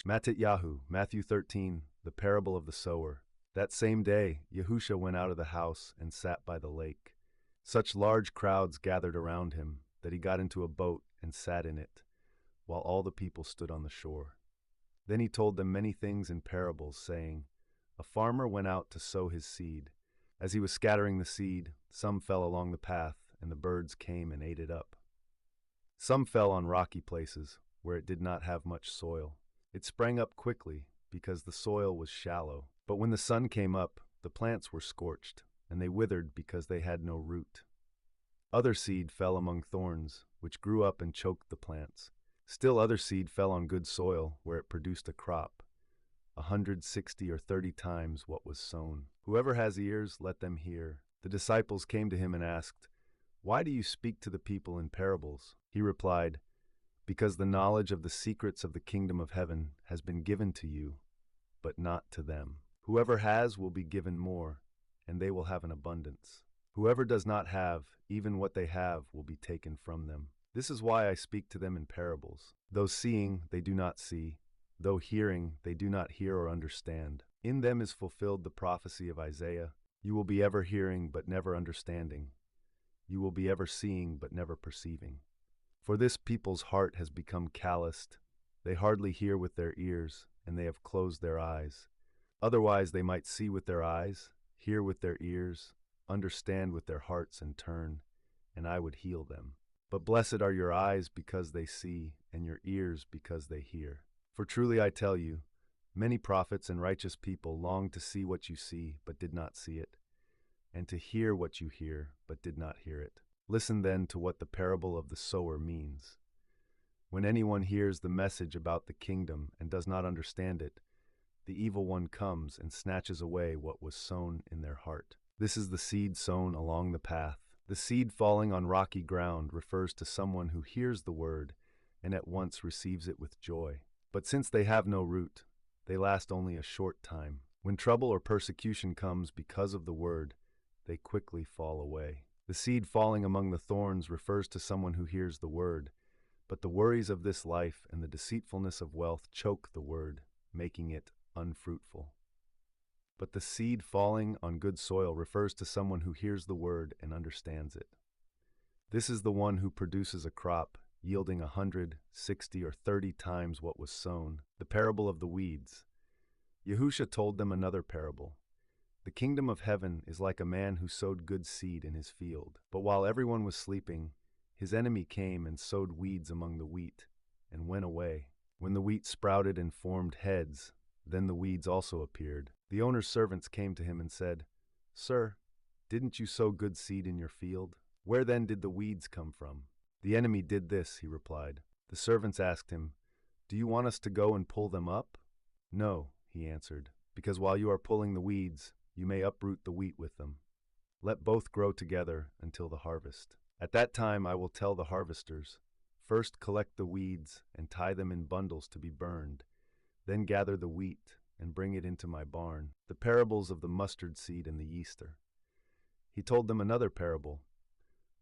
MatitYahu, Matthew 13, the parable of the sower. That same day, Yahusha went out of the house and sat by the lake. Such large crowds gathered around him that he got into a boat and sat in it, while all the people stood on the shore. Then he told them many things in parables, saying, A farmer went out to sow his seed. As he was scattering the seed, some fell along the path, and the birds came and ate it up. Some fell on rocky places, where it did not have much soil. It sprang up quickly, because the soil was shallow. But when the sun came up, the plants were scorched, and they withered because they had no root. Other seed fell among thorns, which grew up and choked the plants. Still other seed fell on good soil, where it produced a crop, 160 or 30 times what was sown. Whoever has ears, let them hear. The disciples came to him and asked, Why do you speak to the people in parables? He replied, Because the knowledge of the secrets of the kingdom of heaven has been given to you, but not to them. Whoever has will be given more, and they will have an abundance. Whoever does not have, even what they have will be taken from them. This is why I speak to them in parables. Though seeing, they do not see. Though hearing, they do not hear or understand. In them is fulfilled the prophecy of Isaiah. You will be ever hearing, but never understanding. You will be ever seeing, but never perceiving. For this people's heart has become calloused. They hardly hear with their ears, and they have closed their eyes. Otherwise they might see with their eyes, hear with their ears, understand with their hearts and turn, and I would heal them. But blessed are your eyes because they see, and your ears because they hear. For truly I tell you, many prophets and righteous people longed to see what you see, but did not see it, and to hear what you hear, but did not hear it. Listen then to what the parable of the sower means. When anyone hears the message about the kingdom and does not understand it, the evil one comes and snatches away what was sown in their heart. This is the seed sown along the path. The seed falling on rocky ground refers to someone who hears the word and at once receives it with joy. But since they have no root, they last only a short time. When trouble or persecution comes because of the word, they quickly fall away. The seed falling among the thorns refers to someone who hears the word, but the worries of this life and the deceitfulness of wealth choke the word, making it unfruitful. But the seed falling on good soil refers to someone who hears the word and understands it. This is the one who produces a crop, yielding 160 or 30 times what was sown. The parable of the weeds. Yahusha told them another parable. The kingdom of heaven is like a man who sowed good seed in his field. But while everyone was sleeping, his enemy came and sowed weeds among the wheat, and went away. When the wheat sprouted and formed heads, then the weeds also appeared. The owner's servants came to him and said, Sir, didn't you sow good seed in your field? Where then did the weeds come from? The enemy did this, he replied. The servants asked him, Do you want us to go and pull them up? No, he answered, because while you are pulling the weeds, you may uproot the wheat with them. Let both grow together until the harvest. At that time I will tell the harvesters, First collect the weeds and tie them in bundles to be burned, then gather the wheat and bring it into my barn. The parables of the mustard seed and the yeaster. He told them another parable.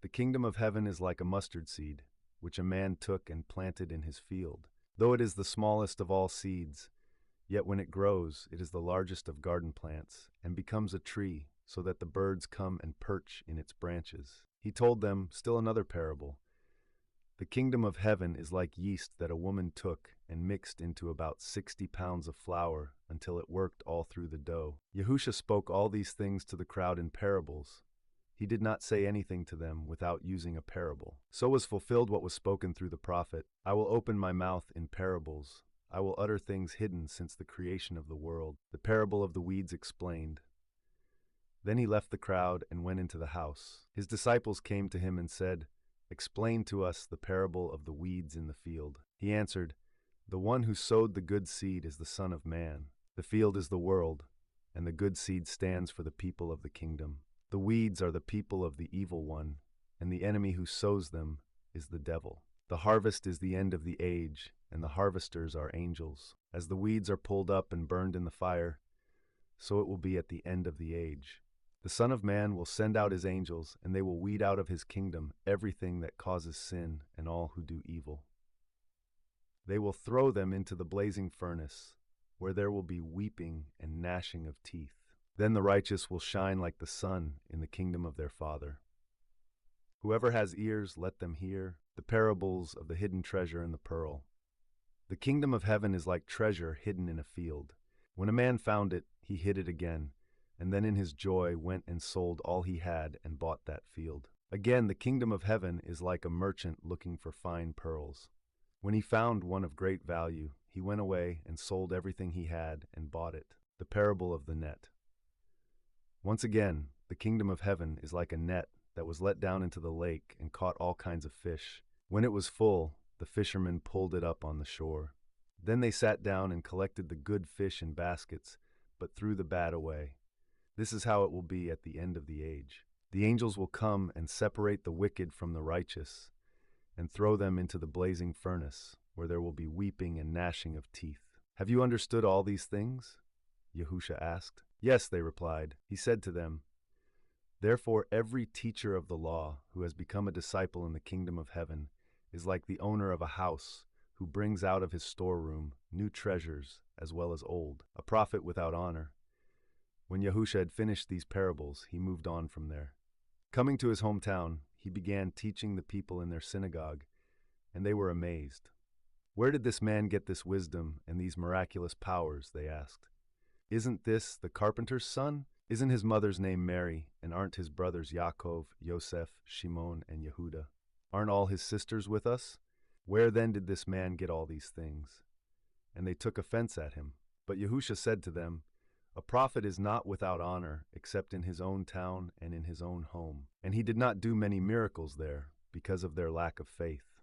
The kingdom of heaven is like a mustard seed, which a man took and planted in his field. Though it is the smallest of all seeds, yet when it grows, it is the largest of garden plants, and becomes a tree, so that the birds come and perch in its branches. He told them still another parable. The kingdom of heaven is like yeast that a woman took and mixed into about 60 pounds of flour until it worked all through the dough. Yahusha spoke all these things to the crowd in parables. He did not say anything to them without using a parable. So was fulfilled what was spoken through the prophet. I will open my mouth in parables. I will utter things hidden since the creation of the world. The parable of the weeds explained. Then he left the crowd and went into the house. His disciples came to him and said, Explain to us the parable of the weeds in the field. He answered, The one who sowed the good seed is the Son of Man. The field is the world, and the good seed stands for the people of the kingdom. The weeds are the people of the evil one, and the enemy who sows them is the devil. The harvest is the end of the age, and the harvesters are angels. As the weeds are pulled up and burned in the fire, so it will be at the end of the age. The Son of Man will send out his angels, and they will weed out of his kingdom everything that causes sin and all who do evil. They will throw them into the blazing furnace, where there will be weeping and gnashing of teeth. Then the righteous will shine like the sun in the kingdom of their Father. Whoever has ears, let them hear the parables of the hidden treasure and the pearl. The kingdom of heaven is like treasure hidden in a field. When a man found it, he hid it again, and then in his joy went and sold all he had and bought that field. Again, the kingdom of heaven is like a merchant looking for fine pearls. When he found one of great value, he went away and sold everything he had and bought it. The parable of the net. Once again, the kingdom of heaven is like a net that was let down into the lake and caught all kinds of fish. When it was full, the fishermen pulled it up on the shore. Then they sat down and collected the good fish in baskets, but threw the bad away. This is how it will be at the end of the age. The angels will come and separate the wicked from the righteous, and throw them into the blazing furnace, where there will be weeping and gnashing of teeth. Have you understood all these things? Yahusha asked. Yes, they replied. He said to them, Therefore every teacher of the law who has become a disciple in the kingdom of heaven is like the owner of a house who brings out of his storeroom new treasures as well as old, a prophet without honor. When Yahusha had finished these parables, he moved on from there. Coming to his hometown, he began teaching the people in their synagogue, and they were amazed. Where did this man get this wisdom and these miraculous powers? They asked. Isn't this the carpenter's son? Isn't his mother's name Mary, and aren't his brothers Yaakov, Yosef, Shimon, and Yehuda? Aren't all his sisters with us? Where then did this man get all these things? And they took offense at him. But Yahusha said to them, A prophet is not without honor except in his own town and in his own home. And he did not do many miracles there because of their lack of faith.